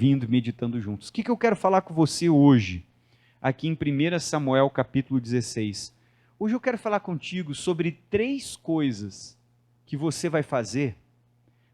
ouvindo, meditando juntos. O que eu quero falar com você hoje, aqui em 1 Samuel capítulo 16? Hoje eu quero falar contigo sobre 3 coisas que você vai fazer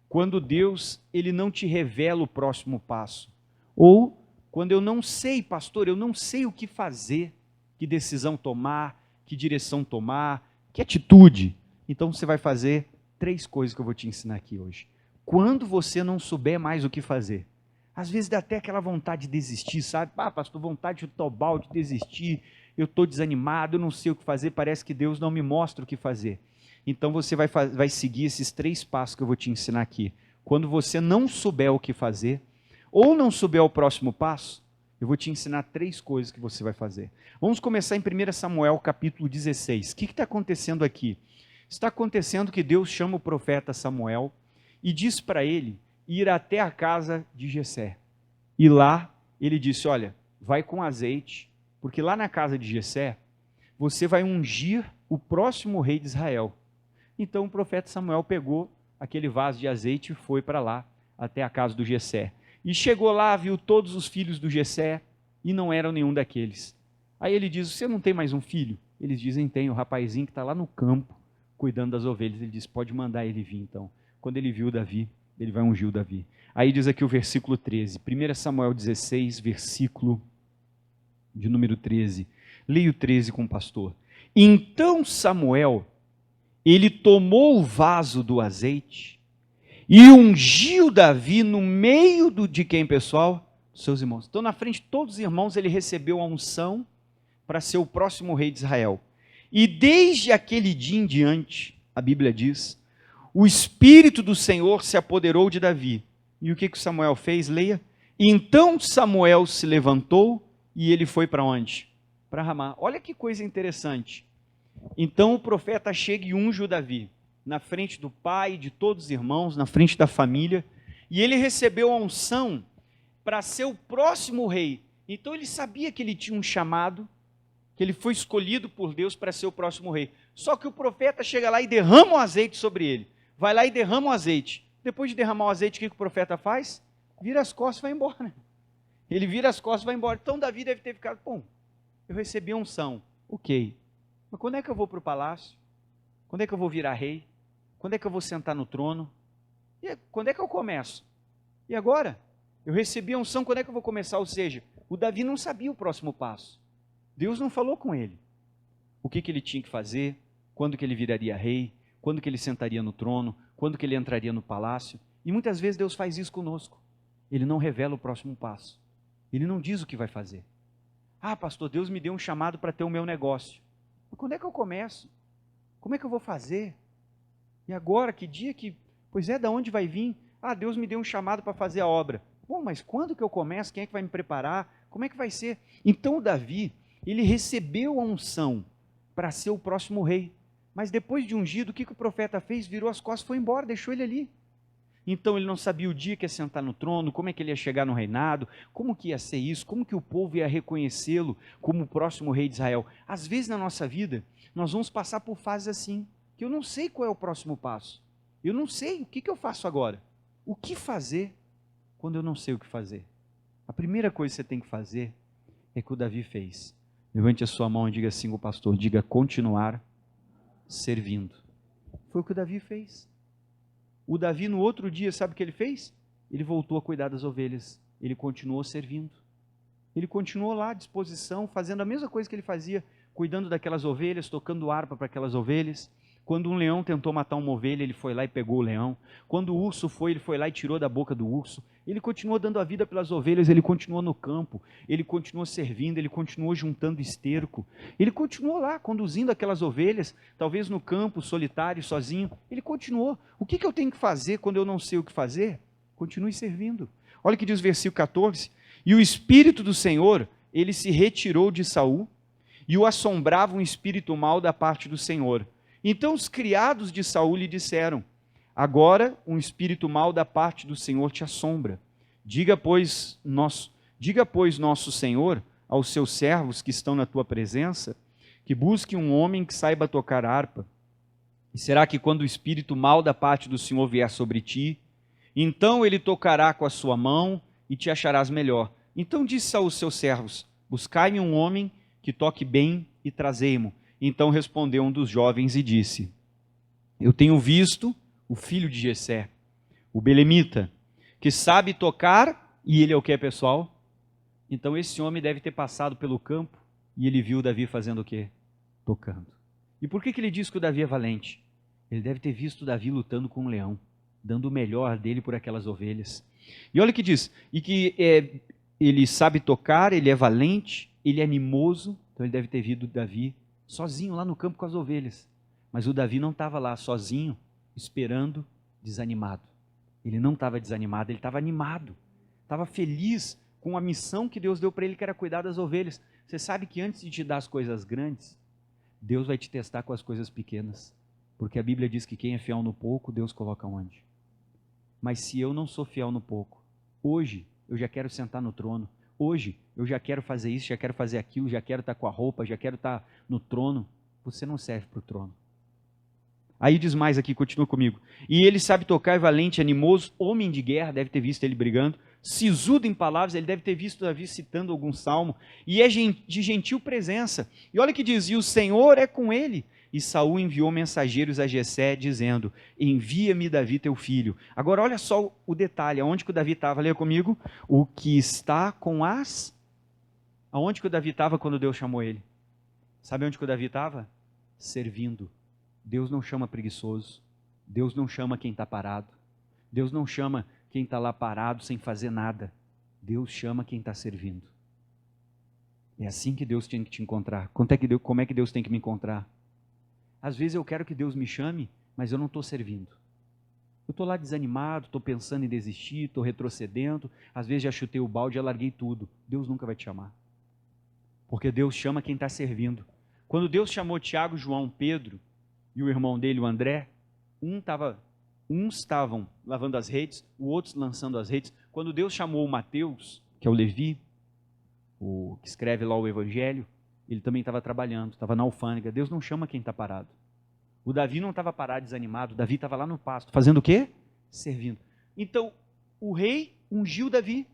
quando Deus ele não te revela o próximo passo. Ou quando eu não sei, pastor, eu não sei o que fazer, que decisão tomar, que direção tomar, que atitude. Então você vai fazer 3 coisas que eu vou te ensinar aqui hoje. Quando você não souber mais o que fazer, às vezes dá até aquela vontade de desistir, sabe? Pastor, vontade de tobar, de desistir, eu estou desanimado, eu não sei o que fazer, parece que Deus não me mostra o que fazer. Então você vai seguir esses 3 passos que eu vou te ensinar aqui. Quando você não souber o que fazer, ou não souber o próximo passo, eu vou te ensinar 3 coisas que você vai fazer. Vamos começar em 1 Samuel capítulo 16. O que está acontecendo aqui? Está acontecendo que Deus chama o profeta Samuel e diz para ele ir até a casa de Jessé. E lá ele disse, olha, vai com azeite, porque lá na casa de Jessé, você vai ungir o próximo rei de Israel. Então o profeta Samuel pegou aquele vaso de azeite e foi para lá, até a casa do Jessé. E chegou lá, viu todos os filhos do Jessé e não eram nenhum daqueles. Aí ele diz, você não tem mais um filho? Eles dizem, tem, o rapazinho que está lá no campo, cuidando das ovelhas. Ele diz, pode mandar ele vir então. Quando ele viu Davi, ele vai ungir o Davi. Aí diz aqui o versículo 13, 1 Samuel 16, versículo de número 13. Leia o 13 com o pastor. Então Samuel, ele tomou o vaso do azeite e ungiu Davi no meio de quem, pessoal? Seus irmãos. Então, na frente de todos os irmãos, ele recebeu a unção para ser o próximo rei de Israel. E desde aquele dia em diante, a Bíblia diz, o Espírito do Senhor se apoderou de Davi. E o que Samuel fez? Leia. Então Samuel se levantou e ele foi para onde? Para Ramá. Olha que coisa interessante. Então o profeta chega e unge o Davi, na frente do pai, de todos os irmãos, na frente da família, e ele recebeu a unção para ser o próximo rei. Então ele sabia que ele tinha um chamado, que ele foi escolhido por Deus para ser o próximo rei. Só que o profeta chega lá e derrama o azeite sobre ele. Vai lá e derrama o azeite. Depois de derramar o azeite, o que o profeta faz? Vira as costas e vai embora. Ele vira as costas e vai embora. Então Davi deve ter ficado, bom, eu recebi a unção, ok. Mas quando é que eu vou para o palácio? Quando é que eu vou virar rei? Quando é que eu vou sentar no trono? E quando é que eu começo? E agora? Eu recebi a unção, quando é que eu vou começar? Ou seja, o Davi não sabia o próximo passo. Deus não falou com ele. O que ele tinha que fazer, quando que ele viraria rei, quando que ele sentaria no trono, quando que ele entraria no palácio. E muitas vezes Deus faz isso conosco. Ele não revela o próximo passo. Ele não diz o que vai fazer. Pastor, Deus me deu um chamado para ter o meu negócio. Mas quando é que eu começo? Como é que eu vou fazer? E agora, que dia que... Pois é, da onde vai vir? Deus me deu um chamado para fazer a obra. Bom, mas quando que eu começo? Quem é que vai me preparar? Como é que vai ser? Então o Davi, ele recebeu a unção para ser o próximo rei. Mas depois de ungido, o que o profeta fez? Virou as costas, foi embora, deixou ele ali. Então ele não sabia o dia que ia sentar no trono, como é que ele ia chegar no reinado, como que ia ser isso, como que o povo ia reconhecê-lo como o próximo rei de Israel. Às vezes na nossa vida, nós vamos passar por fases assim, que eu não sei qual é o próximo passo. Eu não sei o que eu faço agora. O que fazer quando eu não sei o que fazer? A primeira coisa que você tem que fazer é que o Davi fez. Levante a sua mão e diga assim, o pastor, diga continuar servindo. Foi o que o Davi fez. O Davi no outro dia, sabe o que ele fez? Ele voltou a cuidar das ovelhas. Ele continuou servindo. Ele continuou lá à disposição, fazendo a mesma coisa que ele fazia, cuidando daquelas ovelhas, tocando harpa para aquelas ovelhas. Quando um leão tentou matar uma ovelha, ele foi lá e pegou o leão. Quando o urso foi, ele foi lá e tirou da boca do urso. Ele continuou dando a vida pelas ovelhas, ele continuou no campo, ele continuou servindo, ele continuou juntando esterco. Ele continuou lá, conduzindo aquelas ovelhas, talvez no campo, solitário, sozinho. Ele continuou. O que eu tenho que fazer quando eu não sei o que fazer? Continue servindo. Olha o que diz o versículo 14. E o Espírito do Senhor, ele se retirou de Saul, e o assombrava um espírito mau da parte do Senhor. Então os criados de Saul lhe disseram, agora um espírito mau da parte do Senhor te assombra. Diga, pois, nosso Senhor aos seus servos que estão na tua presença, que busque um homem que saiba tocar harpa. E será que quando o espírito mau da parte do Senhor vier sobre ti, então ele tocará com a sua mão e te acharás melhor. Então disse aos seus servos: buscai-me um homem que toque bem e trazei-mo. Então respondeu um dos jovens e disse: eu tenho visto o filho de Jessé, o belemita, que sabe tocar, e ele é o que, pessoal? Então esse homem deve ter passado pelo campo e ele viu Davi fazendo o quê? Tocando. E por que ele diz que o Davi é valente? Ele deve ter visto Davi lutando com um leão, dando o melhor dele por aquelas ovelhas. E olha o que diz, e que ele sabe tocar, ele é valente, ele é animoso, então ele deve ter visto Davi sozinho lá no campo com as ovelhas. Mas o Davi não estava lá sozinho, esperando, desanimado. Ele não estava desanimado, ele estava animado, estava feliz com a missão que Deus deu para ele, que era cuidar das ovelhas. Você sabe que antes de te dar as coisas grandes, Deus vai te testar com as coisas pequenas. Porque a Bíblia diz que quem é fiel no pouco, Deus coloca onde? Mas se eu não sou fiel no pouco, hoje eu já quero sentar no trono, hoje eu já quero fazer isso, já quero fazer aquilo, já quero estar com a roupa, já quero estar no trono, você não serve para o trono. Aí diz mais aqui, continua comigo. E ele sabe tocar, é valente, animoso, homem de guerra, deve ter visto ele brigando, sisudo em palavras, ele deve ter visto Davi citando algum salmo, e é de gentil presença. E olha o que diz, e o Senhor é com ele. E Saul enviou mensageiros a Jessé, dizendo: envia-me Davi teu filho. Agora olha só o detalhe, aonde que o Davi estava, leia comigo, o que está com as... Aonde que o Davi estava quando Deus chamou ele? Sabe onde que o Davi estava? Servindo. Deus não chama preguiçoso, Deus não chama quem está parado, Deus não chama quem está lá parado sem fazer nada, Deus chama quem está servindo. É assim que Deus tem que te encontrar. Como é que Deus tem que me encontrar? Às vezes eu quero que Deus me chame, mas eu não estou servindo. Eu estou lá desanimado, estou pensando em desistir, estou retrocedendo, às vezes já chutei o balde, já larguei tudo. Deus nunca vai te chamar, porque Deus chama quem está servindo. Quando Deus chamou Tiago, João, Pedro e o irmão dele, o André, uns estavam lavando as redes, o outro lançando as redes. Quando Deus chamou o Mateus, que é o Levi, o que escreve lá o Evangelho, ele também estava trabalhando, estava na alfândega. Deus não chama quem está parado. O Davi não estava parado, desanimado, o Davi estava lá no pasto, fazendo o quê? Servindo. Então, o rei ungiu Davi,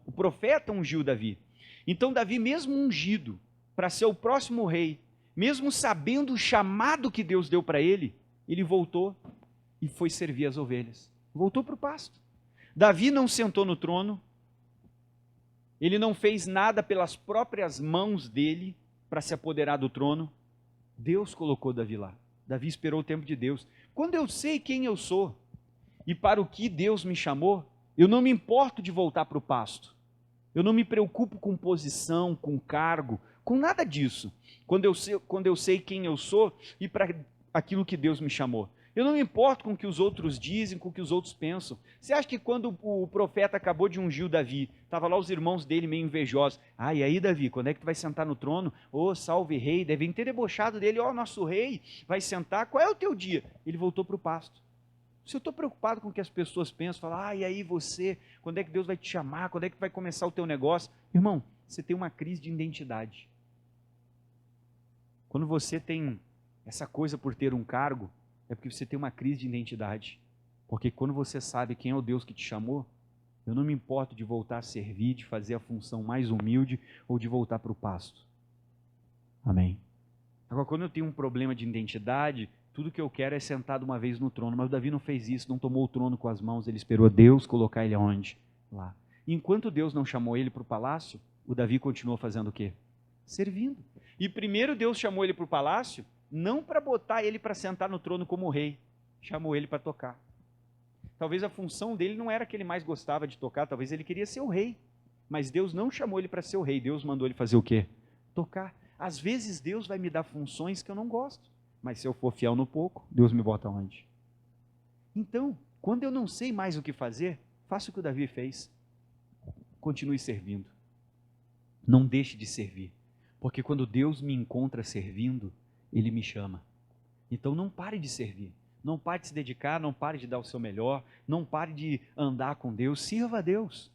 o profeta ungiu Davi. Então, Davi, mesmo ungido para ser o próximo rei, mesmo sabendo o chamado que Deus deu para ele, ele voltou e foi servir as ovelhas. Voltou para o pasto. Davi não sentou no trono, ele não fez nada pelas próprias mãos dele para se apoderar do trono. Deus colocou Davi lá. Davi esperou o tempo de Deus. Quando eu sei quem eu sou e para o que Deus me chamou, eu não me importo de voltar para o pasto. Eu não me preocupo com posição, com cargo, com nada disso. Quando eu sei quem eu sou e para aquilo que Deus me chamou. Eu não me importo com o que os outros dizem, com o que os outros pensam. Você acha que quando o profeta acabou de ungir o Davi, estavam lá os irmãos dele meio invejosos. E aí Davi, quando é que tu vai sentar no trono? Salve rei, devem ter debochado dele. Nosso rei vai sentar, qual é o teu dia? Ele voltou para o pasto. Se eu estou preocupado com o que as pessoas pensam, falam, e aí você, quando é que Deus vai te chamar? Quando é que vai começar o teu negócio? Irmão, você tem uma crise de identidade. Quando você tem essa coisa por ter um cargo, é porque você tem uma crise de identidade. Porque quando você sabe quem é o Deus que te chamou, eu não me importo de voltar a servir, de fazer a função mais humilde ou de voltar para o pasto. Amém. Agora, quando eu tenho um problema de identidade, tudo que eu quero é sentar de uma vez no trono. Mas o Davi não fez isso, não tomou o trono com as mãos, ele esperou Deus colocar ele aonde? Lá. Enquanto Deus não chamou ele para o palácio, o Davi continuou fazendo o quê? Servindo. E primeiro Deus chamou ele para o palácio, não para botar ele para sentar no trono como rei, chamou ele para tocar. Talvez a função dele não era a que ele mais gostava de tocar, talvez ele queria ser o rei, mas Deus não chamou ele para ser o rei, Deus mandou ele fazer o quê? Tocar. Às vezes Deus vai me dar funções que eu não gosto, mas se eu for fiel no pouco, Deus me bota onde? Então, quando eu não sei mais o que fazer, faça o que o Davi fez, continue servindo, não deixe de servir, porque quando Deus me encontra servindo, Ele me chama. Então não pare de servir, não pare de se dedicar, não pare de dar o seu melhor, não pare de andar com Deus, sirva a Deus.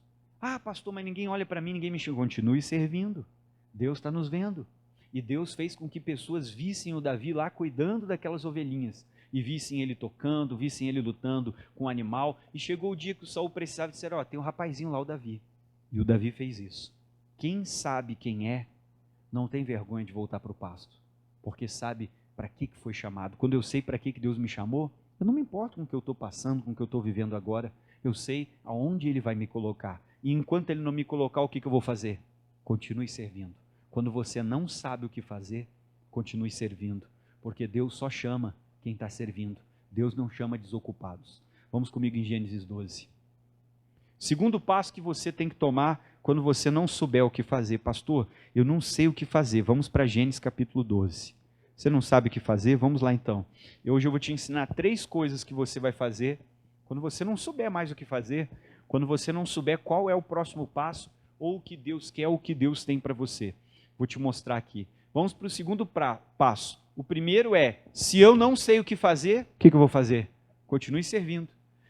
Pastor, mas ninguém olha para mim, ninguém me chama. Continue servindo, Deus está nos vendo. E Deus fez com que pessoas vissem o Davi lá cuidando daquelas ovelhinhas. e vissem ele tocando, vissem ele lutando com o animal. E chegou o dia que o Saul precisava dizer, tem um rapazinho lá, o Davi. E o Davi fez isso. Quem sabe quem é, não tem vergonha de voltar para o pasto, porque sabe para que foi chamado. Quando eu sei para que Deus me chamou, eu não me importo com o que eu estou passando, com o que eu estou vivendo agora. Eu sei aonde Ele vai me colocar. E enquanto Ele não me colocar, o que eu vou fazer? Continue servindo. Quando você não sabe o que fazer, continue servindo. Porque Deus só chama quem está servindo. Deus não chama desocupados. Vamos comigo em Gênesis 12. Segundo passo que você tem que tomar quando você não souber o que fazer. Pastor, eu não sei o que fazer. Vamos para Gênesis capítulo 12. Você não sabe o que fazer? Vamos lá então. Hoje eu vou te ensinar 3 coisas que você vai fazer quando você não souber mais o que fazer, quando você não souber qual é o próximo passo, ou o que Deus quer, ou o que Deus tem para você. Vou te mostrar aqui. Vamos para o segundo passo. O primeiro é, se eu não sei o que fazer, o que eu vou fazer? Continue servindo.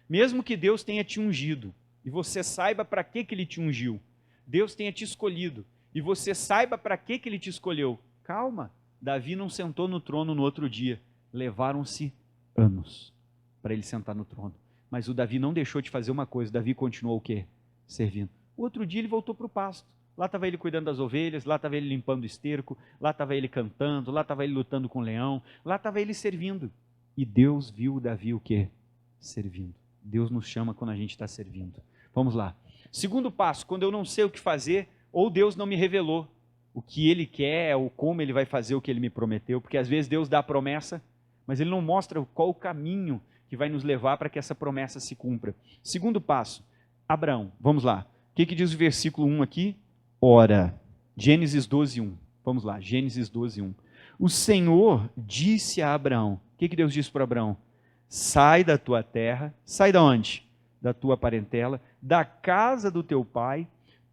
Mesmo que Deus tenha te ungido, e você saiba para que Ele te ungiu. Deus tenha te escolhido, e você saiba para que Ele te escolheu. Calma, Davi não sentou no trono no outro dia. Levaram-se anos para ele sentar no trono. Mas o Davi não deixou de fazer uma coisa. Davi continuou o quê? Servindo. O outro dia ele voltou para o pasto. Lá estava ele cuidando das ovelhas, lá estava ele limpando o esterco, lá estava ele cantando, lá estava ele lutando com o leão, lá estava ele servindo. E Deus viu o Davi o quê? Servindo. Deus nos chama quando a gente está servindo. Vamos lá. Segundo passo, quando eu não sei o que fazer, ou Deus não me revelou o que Ele quer, ou como Ele vai fazer o que Ele me prometeu, porque às vezes Deus dá a promessa, mas Ele não mostra qual o caminho que vai nos levar para que essa promessa se cumpra. Segundo passo, Abraão, vamos lá. O que diz o versículo 1 aqui? Ora, Gênesis 12, 1. Vamos lá, Gênesis 12, 1. O Senhor disse a Abraão, o que Deus disse para Abraão? Sai da tua terra, sai da onde? Da tua parentela, da casa do teu pai,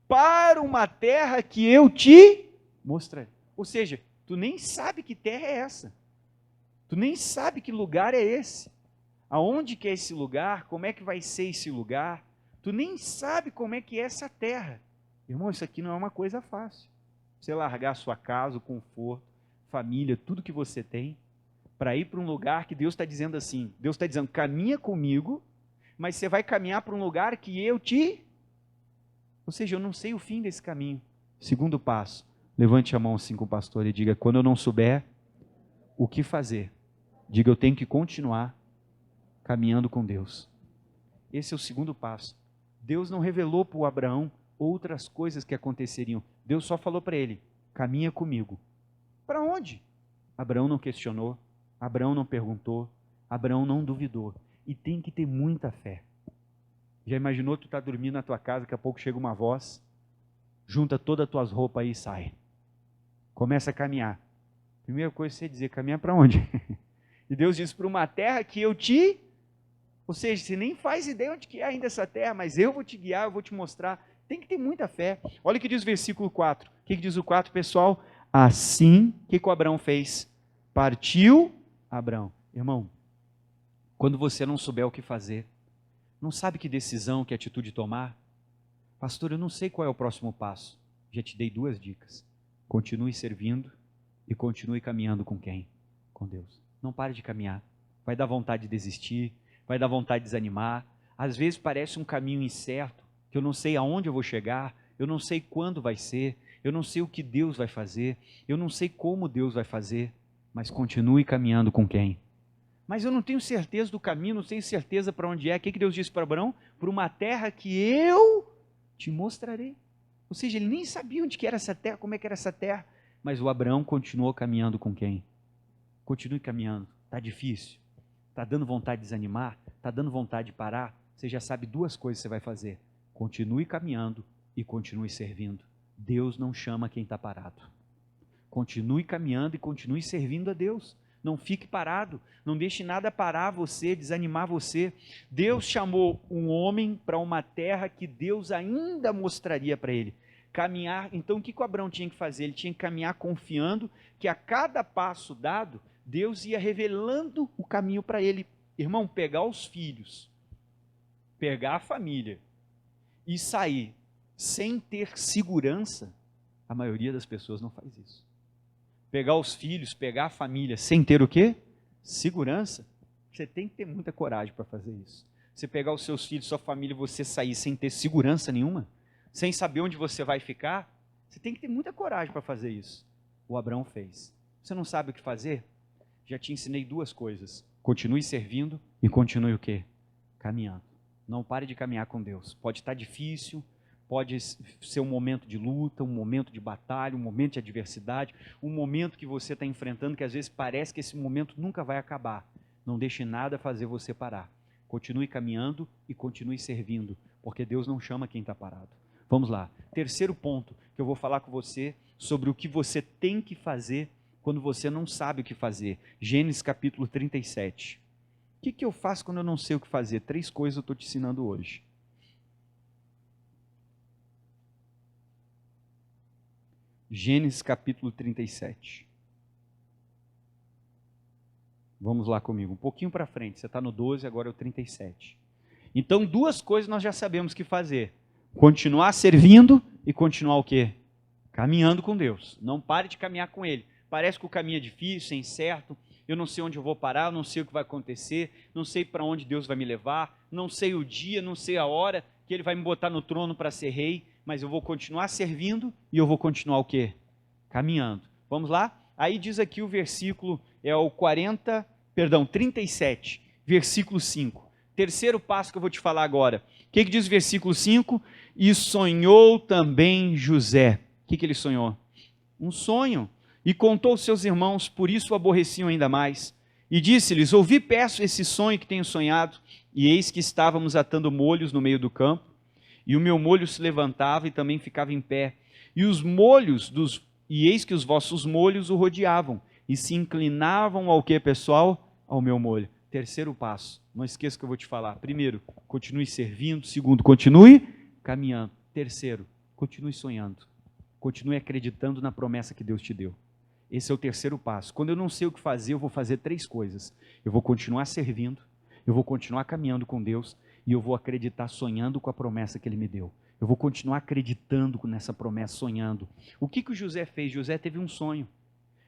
para uma terra que eu te mostrarei. Ou seja, tu nem sabe que terra é essa. Tu nem sabe que lugar é esse. Aonde que é esse lugar? Como é que vai ser esse lugar? Tu nem sabe como é que é essa terra. Irmão, isso aqui não é uma coisa fácil. Você largar a sua casa, o conforto, família, tudo que você tem, para ir para um lugar que Deus está dizendo assim. Deus está dizendo, caminha comigo, mas você vai caminhar para um lugar que eu te... Ou seja, eu não sei o fim desse caminho. Segundo passo, levante a mão assim com o pastor e diga, quando eu não souber o que fazer, diga, eu tenho que continuar caminhando com Deus. Esse é o segundo passo. Deus não revelou para o Abraão outras coisas que aconteceriam. Deus só falou para ele, caminha comigo. Para onde? Abraão não questionou, Abraão não perguntou, Abraão não duvidou. E tem que ter muita fé. Já imaginou tu tá dormindo na tua casa, daqui a pouco chega uma voz, junta todas as tuas roupas aí e sai. Começa a caminhar. Primeira coisa que você dizer, caminhar para onde? E Deus diz, para uma terra que eu te... Ou seja, você nem faz ideia onde que é ainda essa terra, mas eu vou te guiar, eu vou te mostrar. Tem que ter muita fé. Olha o que diz o versículo 4. O que diz o 4, pessoal? Assim, o que o Abraão fez? Partiu Abraão. Irmão, quando você não souber o que fazer, não sabe que decisão, que atitude tomar, pastor, eu não sei qual é o próximo passo. Já te dei 2 dicas. Continue servindo e continue caminhando com quem? Com Deus. Não pare de caminhar. Vai dar vontade de desistir, vai dar vontade de desanimar. Às vezes parece um caminho incerto, que eu não sei aonde eu vou chegar, eu não sei quando vai ser, eu não sei o que Deus vai fazer, eu não sei como Deus vai fazer, mas continue caminhando com quem? Mas eu não tenho certeza do caminho, não tenho certeza para onde é. O que Deus disse para Abraão? Por uma terra que eu te mostrarei. Ou seja, ele nem sabia onde que era essa terra, como é que era essa terra. Mas o Abraão continuou caminhando com quem? Continue caminhando. Está difícil? Está dando vontade de desanimar? Está dando vontade de parar? Você já sabe 2 coisas que você vai fazer. Continue caminhando e continue servindo. Deus não chama quem está parado. Continue caminhando e continue servindo a Deus. Não fique parado, não deixe nada parar você, desanimar você. Deus chamou um homem para uma terra que Deus ainda mostraria para ele. Caminhar, então o que o Abraão tinha que fazer? Ele tinha que caminhar confiando que a cada passo dado, Deus ia revelando o caminho para ele. Irmão, pegar os filhos, pegar a família e sair sem ter segurança, a maioria das pessoas não faz isso. Pegar os filhos, pegar a família, sem ter o quê? Segurança. Você tem que ter muita coragem para fazer isso. Você pegar os seus filhos, sua família, e você sair sem ter segurança nenhuma, sem saber onde você vai ficar, você tem que ter muita coragem para fazer isso. O Abraão fez. Você não sabe o que fazer? Já te ensinei duas coisas. Continue servindo e continue o quê? Caminhando. Não pare de caminhar com Deus. Pode estar difícil, pode ser um momento de luta, um momento de batalha, um momento de adversidade, um momento que você está enfrentando que às vezes parece que esse momento nunca vai acabar. Não deixe nada fazer você parar. Continue caminhando e continue servindo, porque Deus não chama quem está parado. Vamos lá. Terceiro ponto que eu vou falar com você sobre o que você tem que fazer quando você não sabe o que fazer. Gênesis capítulo 37. O que eu faço quando eu não sei o que fazer? 3 coisas eu estou te ensinando hoje. Gênesis capítulo 37. Vamos lá comigo, um pouquinho para frente. Você está no 12, agora é o 37. Então, 2 coisas nós já sabemos o que fazer. Continuar servindo e continuar o quê? Caminhando com Deus. Não pare de caminhar com Ele. Parece que o caminho é difícil, é incerto. Eu não sei onde eu vou parar, eu não sei o que vai acontecer, não sei para onde Deus vai me levar, não sei o dia, não sei a hora que Ele vai me botar no trono para ser rei, mas eu vou continuar servindo e eu vou continuar o quê? Caminhando. Vamos lá? Aí diz aqui o versículo, é o 37, versículo 5. Terceiro passo que eu vou te falar agora. O que diz o versículo 5? E sonhou também José. O que ele sonhou? Um sonho. E contou aos seus irmãos, por isso o aborreciam ainda mais. E disse-lhes, ouvi, peço, esse sonho que tenho sonhado, e eis que estávamos atando molhos no meio do campo, e o meu molho se levantava e também ficava em pé, e eis que os vossos molhos o rodeavam, e se inclinavam ao que, pessoal? Ao meu molho. Terceiro passo, não esqueça que eu vou te falar. Primeiro, continue servindo. Segundo, continue caminhando. Terceiro, continue sonhando. Continue acreditando na promessa que Deus te deu. Esse é o terceiro passo. Quando eu não sei o que fazer, eu vou fazer 3 coisas. Eu vou continuar servindo, eu vou continuar caminhando com Deus e eu vou acreditar sonhando com a promessa que Ele me deu. Eu vou continuar acreditando nessa promessa, sonhando. O que o José fez? José teve um sonho.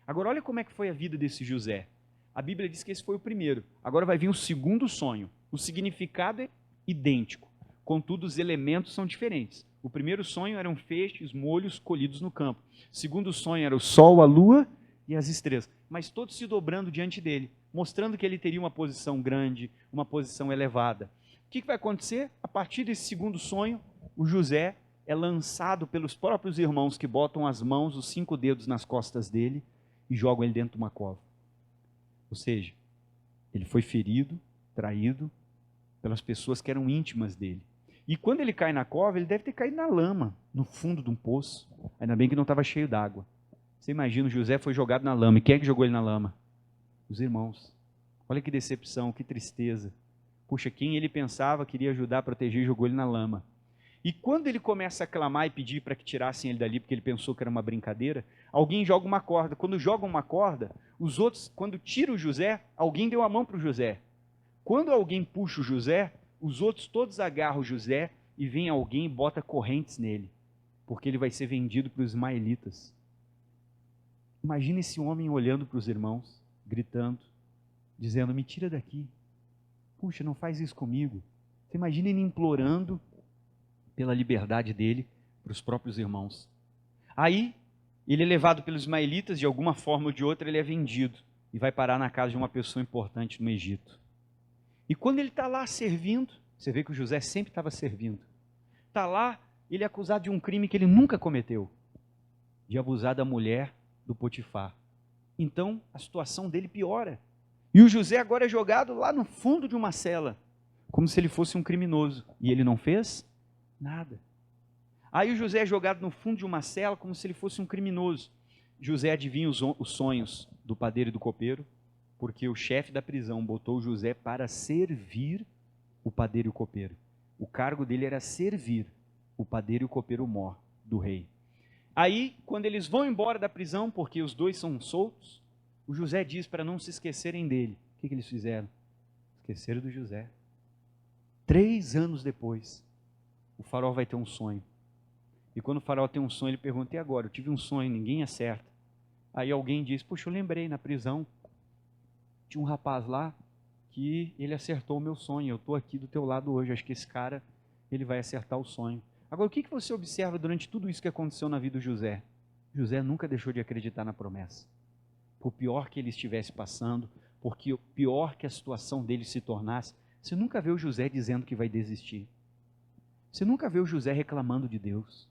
Agora olha como é que foi a vida desse José. A Bíblia diz que esse foi o primeiro. Agora vai vir o segundo sonho. O significado é idêntico. Contudo, os elementos são diferentes. O primeiro sonho eram feixes, molhos colhidos no campo. O segundo sonho era o sol, a lua e as estrelas. Mas todos se dobrando diante dele, mostrando que ele teria uma posição grande, uma posição elevada. O que vai acontecer? A partir desse segundo sonho, o José é lançado pelos próprios irmãos que botam as mãos, os 5 dedos nas costas dele e jogam ele dentro de uma cova. Ou seja, ele foi ferido, traído pelas pessoas que eram íntimas dele. E quando ele cai na cova, ele deve ter caído na lama, no fundo de um poço. Ainda bem que não estava cheio d'água. Você imagina, o José foi jogado na lama. E quem é que jogou ele na lama? Os irmãos. Olha que decepção, que tristeza. Puxa, quem ele pensava queria ajudar, proteger, jogou ele na lama. E quando ele começa a clamar e pedir para que tirassem ele dali, porque ele pensou que era uma brincadeira, alguém joga uma corda. Quando jogam uma corda, os outros, quando tira o José, alguém deu a mão para o José. Quando alguém puxa o José, os outros todos agarram o José e vem alguém e bota correntes nele, porque ele vai ser vendido para os ismaelitas. Imagina esse homem olhando para os irmãos, gritando, dizendo, me tira daqui. Puxa, não faz isso comigo. Você imagina ele implorando pela liberdade dele para os próprios irmãos. Aí, ele é levado pelos ismaelitas, de alguma forma ou de outra, ele é vendido e vai parar na casa de uma pessoa importante no Egito. E quando ele está lá servindo, você vê que o José sempre estava servindo. Está lá, ele é acusado de um crime que ele nunca cometeu, de abusar da mulher do Potifar. Então, a situação dele piora. E o José agora é jogado lá no fundo de uma cela, como se ele fosse um criminoso. E ele não fez nada. Aí o José é jogado no fundo de uma cela, como se ele fosse um criminoso. José adivinha os sonhos do padeiro e do copeiro, porque o chefe da prisão botou o José para servir o padeiro e o copeiro. O cargo dele era servir o padeiro e o copeiro mor do rei. Aí, quando eles vão embora da prisão, porque os dois são soltos, o José diz para não se esquecerem dele. O que eles fizeram? Esqueceram do José. 3 anos depois, o faraó vai ter um sonho. E quando o faraó tem um sonho, ele pergunta, e agora? Eu tive um sonho, ninguém acerta. Aí alguém diz, poxa, eu lembrei, na prisão, tinha um rapaz lá, que ele acertou o meu sonho. Eu estou aqui do teu lado hoje. Acho que esse cara, ele vai acertar o sonho. Agora, o que você observa durante tudo isso que aconteceu na vida do José? José nunca deixou de acreditar na promessa. Por pior que ele estivesse passando, porque o pior que a situação dele se tornasse, você nunca vê o José dizendo que vai desistir. Você nunca vê o José reclamando de Deus.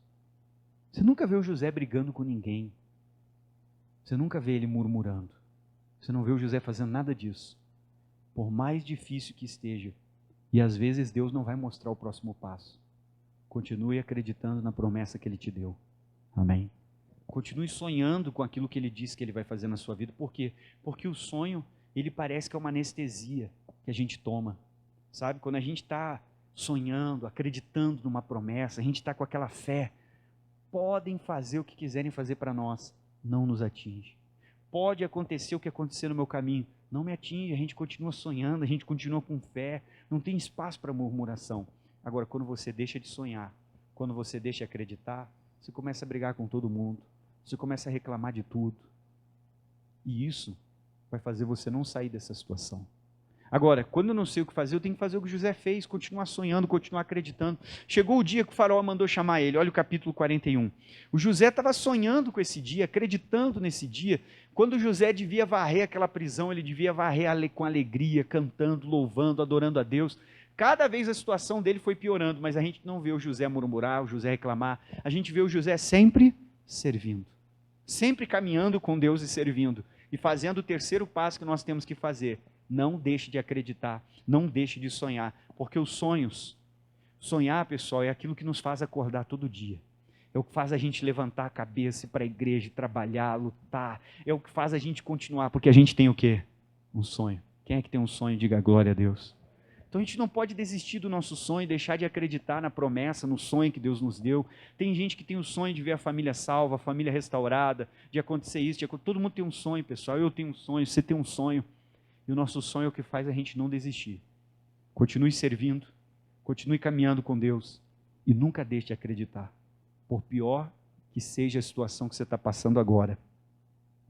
Você nunca vê o José brigando com ninguém. Você nunca vê ele murmurando. Você não vê o José fazendo nada disso. Por mais difícil que esteja, e às vezes Deus não vai mostrar o próximo passo. Continue acreditando na promessa que Ele te deu. Amém? Continue sonhando com aquilo que Ele disse que Ele vai fazer na sua vida. Por quê? Porque o sonho, ele parece que é uma anestesia que a gente toma. Sabe? Quando a gente está sonhando, acreditando numa promessa, a gente está com aquela fé. Podem fazer o que quiserem fazer para nós, não nos atinge. Pode acontecer o que acontecer no meu caminho, não me atinge, a gente continua sonhando, a gente continua com fé, não tem espaço para murmuração. Agora, quando você deixa de sonhar, quando você deixa de acreditar, você começa a brigar com todo mundo, você começa a reclamar de tudo. E isso vai fazer você não sair dessa situação. Agora, quando eu não sei o que fazer, eu tenho que fazer o que José fez, continuar sonhando, continuar acreditando. Chegou o dia que o faraó mandou chamar ele, olha o capítulo 41. O José estava sonhando com esse dia, acreditando nesse dia. Quando o José devia varrer aquela prisão, ele devia varrer com alegria, cantando, louvando, adorando a Deus. Cada vez a situação dele foi piorando, mas a gente não vê o José murmurar, o José reclamar. A gente vê o José sempre servindo, sempre caminhando com Deus e servindo. E fazendo o terceiro passo que nós temos que fazer. Não deixe de acreditar, não deixe de sonhar, porque os sonhos, sonhar, pessoal, é aquilo que nos faz acordar todo dia. É o que faz a gente levantar a cabeça, ir para a igreja, trabalhar, lutar. É o que faz a gente continuar, porque a gente tem o quê? Um sonho. Quem é que tem um sonho? Diga glória a Deus. Então a gente não pode desistir do nosso sonho, deixar de acreditar na promessa, no sonho que Deus nos deu. Tem gente que tem o sonho de ver a família salva, a família restaurada, de acontecer isso, todo mundo tem um sonho, pessoal. Eu tenho um sonho, você tem um sonho. E o nosso sonho é o que faz a gente não desistir. Continue servindo, continue caminhando com Deus e nunca deixe de acreditar. Por pior que seja a situação que você está passando agora,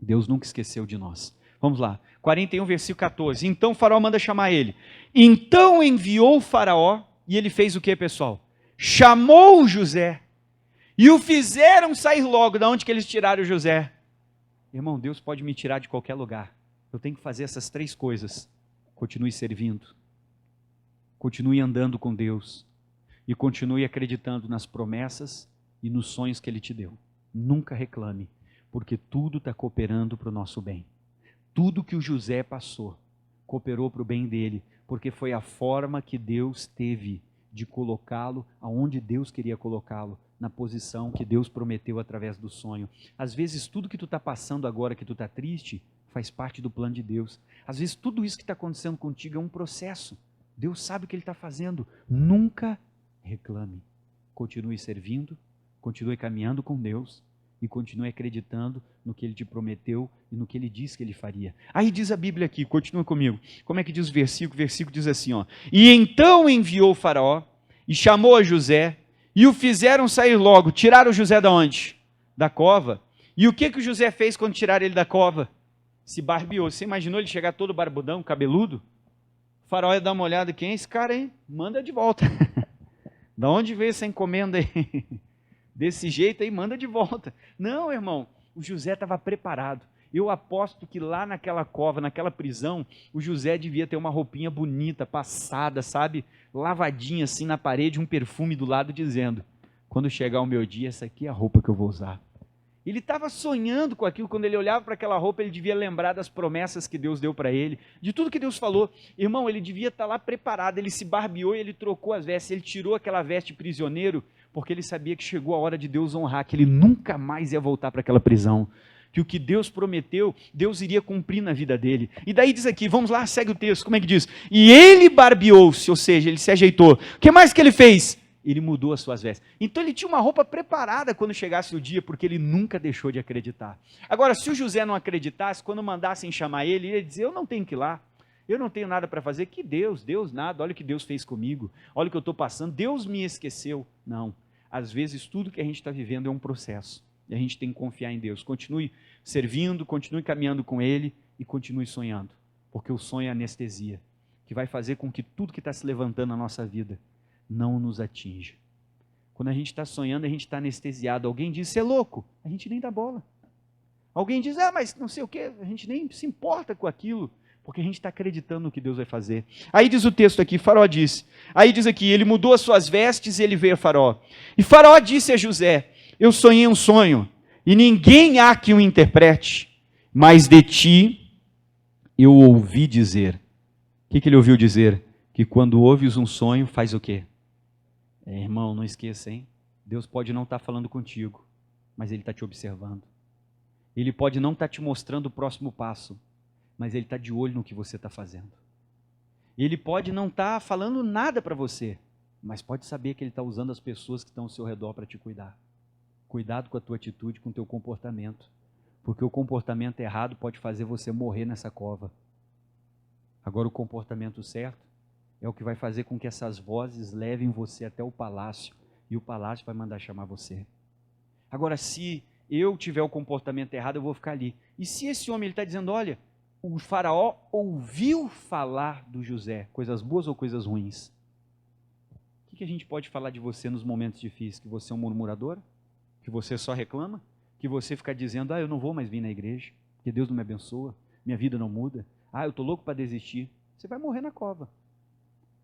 Deus nunca esqueceu de nós. Vamos lá, 41, versículo 14. Então o faraó manda chamar ele. Então enviou o faraó, e ele fez o que, pessoal? Chamou o José, e o fizeram sair logo. Da onde que eles tiraram o José? Irmão, Deus pode me tirar de qualquer lugar. Eu tenho que fazer essas três coisas. Continue servindo, continue andando com Deus, e continue acreditando nas promessas e nos sonhos que Ele te deu. Nunca reclame, porque tudo está cooperando para o nosso bem. Tudo que o José passou, cooperou para o bem dele, porque foi a forma que Deus teve de colocá-lo aonde Deus queria colocá-lo, na posição que Deus prometeu através do sonho. Às vezes tudo que tu está passando agora, que tu está triste, faz parte do plano de Deus. Às vezes tudo isso que está acontecendo contigo é um processo. Deus sabe o que Ele está fazendo. Nunca reclame. Continue servindo, continue caminhando com Deus e continue acreditando no que Ele te prometeu e no que Ele disse que Ele faria. Aí diz a Bíblia aqui, continua comigo. Como é que diz o versículo? O versículo diz assim, ó. E então enviou o faraó e chamou a José e o fizeram sair logo. Tiraram o José da onde? Da cova. E o que o José fez quando tiraram ele da cova? Se barbeou. Você imaginou ele chegar todo barbudão, cabeludo? O faraó ia dar uma olhada, quem é esse cara aí? Manda de volta. Da onde veio essa encomenda aí? Desse jeito aí, manda de volta. Não, irmão, o José estava preparado. Eu aposto que lá naquela cova, naquela prisão, o José devia ter uma roupinha bonita, passada, sabe? Lavadinha assim na parede, um perfume do lado dizendo, quando chegar o meu dia, essa aqui é a roupa que eu vou usar. Ele estava sonhando com aquilo, quando ele olhava para aquela roupa, ele devia lembrar das promessas que Deus deu para ele, de tudo que Deus falou. Irmão, ele devia estar lá preparado, ele se barbeou e ele trocou as vestes, ele tirou aquela veste prisioneiro, porque ele sabia que chegou a hora de Deus honrar, que ele nunca mais ia voltar para aquela prisão, que o que Deus prometeu, Deus iria cumprir na vida dele. E daí diz aqui, vamos lá, segue o texto, como é que diz? E ele barbeou-se, ou seja, ele se ajeitou. O que mais que ele fez? Ele mudou as suas vestes. Então ele tinha uma roupa preparada quando chegasse o dia, porque ele nunca deixou de acreditar. Agora, se o José não acreditasse, quando mandassem chamar ele, ele ia dizer, eu não tenho que ir lá, eu não tenho nada para fazer, que Deus nada, olha o que Deus fez comigo, olha o que eu estou passando, Deus me esqueceu. Não, às vezes tudo que a gente está vivendo é um processo, e a gente tem que confiar em Deus. Continue servindo, continue caminhando com Ele, e continue sonhando, porque o sonho é anestesia. que vai fazer com que tudo que está se levantando na nossa vida não nos atinja. Quando a gente está sonhando, a gente está anestesiado. Alguém diz, você é louco? A gente nem dá bola. Alguém diz, mas não sei o quê, a gente nem se importa com aquilo, porque a gente está acreditando no que Deus vai fazer. Aí diz o texto aqui, Faraó disse, aí diz aqui, ele mudou as suas vestes e ele veio a Faraó. E Faraó disse a José, eu sonhei um sonho, e ninguém há que o interprete, mas de ti eu ouvi dizer. O que ele ouviu dizer? Que quando ouves um sonho, faz o quê? Irmão, não esqueça, hein? Deus pode não estar falando contigo, mas Ele está te observando. Ele pode não estar te mostrando o próximo passo, mas Ele está de olho no que você está fazendo. Ele pode não estar falando nada para você, mas pode saber que Ele está usando as pessoas que estão ao seu redor para te cuidar. Cuidado com a tua atitude, com o teu comportamento, porque o comportamento errado pode fazer você morrer nessa cova. Agora, o comportamento certo é o que vai fazer com que essas vozes levem você até o palácio, e o palácio vai mandar chamar você. Agora, se eu tiver o comportamento errado, eu vou ficar ali. E se esse homem está dizendo, olha, o faraó ouviu falar do José, coisas boas ou coisas ruins? O que a gente pode falar de você nos momentos difíceis? Que você é um murmurador? Que você só reclama? Que você fica dizendo, eu não vou mais vir na igreja, porque Deus não me abençoa, minha vida não muda, eu estou louco para desistir. Você vai morrer na cova.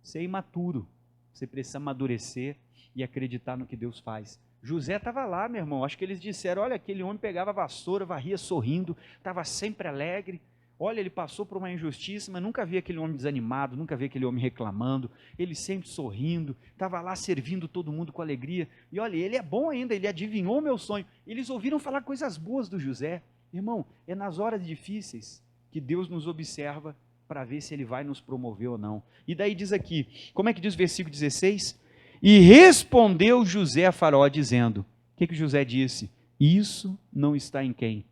Você é imaturo, você precisa amadurecer e acreditar no que Deus faz. José estava lá, meu irmão, acho que eles disseram, olha, aquele homem pegava a vassoura, varria sorrindo, estava sempre alegre, olha, ele passou por uma injustiça, mas nunca vi aquele homem desanimado, nunca vi aquele homem reclamando, ele sempre sorrindo, estava lá servindo todo mundo com alegria, e olha, ele é bom ainda, ele adivinhou o meu sonho. Eles ouviram falar coisas boas do José. Irmão, é nas horas difíceis que Deus nos observa para ver se Ele vai nos promover ou não. E daí diz aqui, como é que diz o versículo 16? E respondeu José a Faraó dizendo, o que José disse? Isso não está em quem?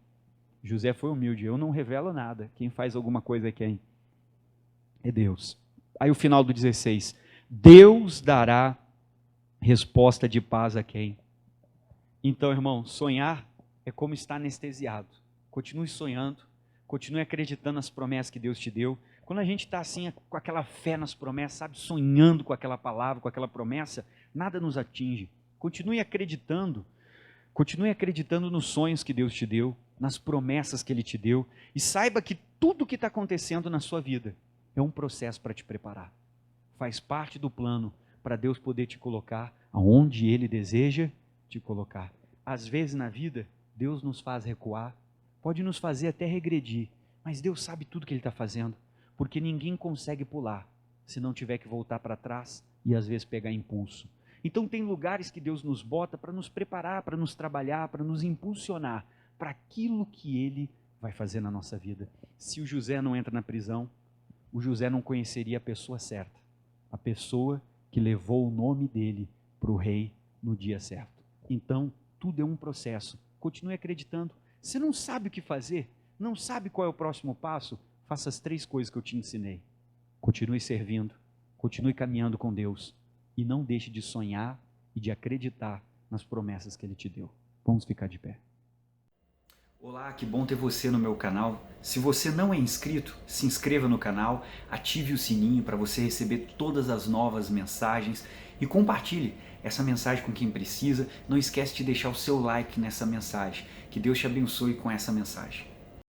José foi humilde, eu não revelo nada, quem faz alguma coisa é quem? É Deus. Aí o final do 16, Deus dará resposta de paz a quem? Então, irmão, sonhar é como estar anestesiado. Continue sonhando, continue acreditando nas promessas que Deus te deu. Quando a gente está assim, com aquela fé nas promessas, sabe, sonhando com aquela palavra, com aquela promessa, nada nos atinge. Continue acreditando nos sonhos que Deus te deu, nas promessas que Ele te deu, e saiba que tudo que está acontecendo na sua vida é um processo para te preparar. Faz parte do plano para Deus poder te colocar aonde Ele deseja te colocar. Às vezes na vida, Deus nos faz recuar, pode nos fazer até regredir, mas Deus sabe tudo que Ele está fazendo, porque ninguém consegue pular se não tiver que voltar para trás e às vezes pegar impulso. Então tem lugares que Deus nos bota para nos preparar, para nos trabalhar, para nos impulsionar para aquilo que Ele vai fazer na nossa vida. Se o José não entra na prisão, o José não conheceria a pessoa certa, a pessoa que levou o nome dele para o rei no dia certo. Então tudo é um processo, continue acreditando. Você não sabe o que fazer, não sabe qual é o próximo passo, faça as 3 coisas que eu te ensinei. Continue servindo, continue caminhando com Deus e não deixe de sonhar e de acreditar nas promessas que Ele te deu. Vamos ficar de pé. Olá, que bom ter você no meu canal. Se você não é inscrito, se inscreva no canal, ative o sininho para você receber todas as novas mensagens e compartilhe essa mensagem com quem precisa. Não esquece de deixar o seu like nessa mensagem. Que Deus te abençoe com essa mensagem.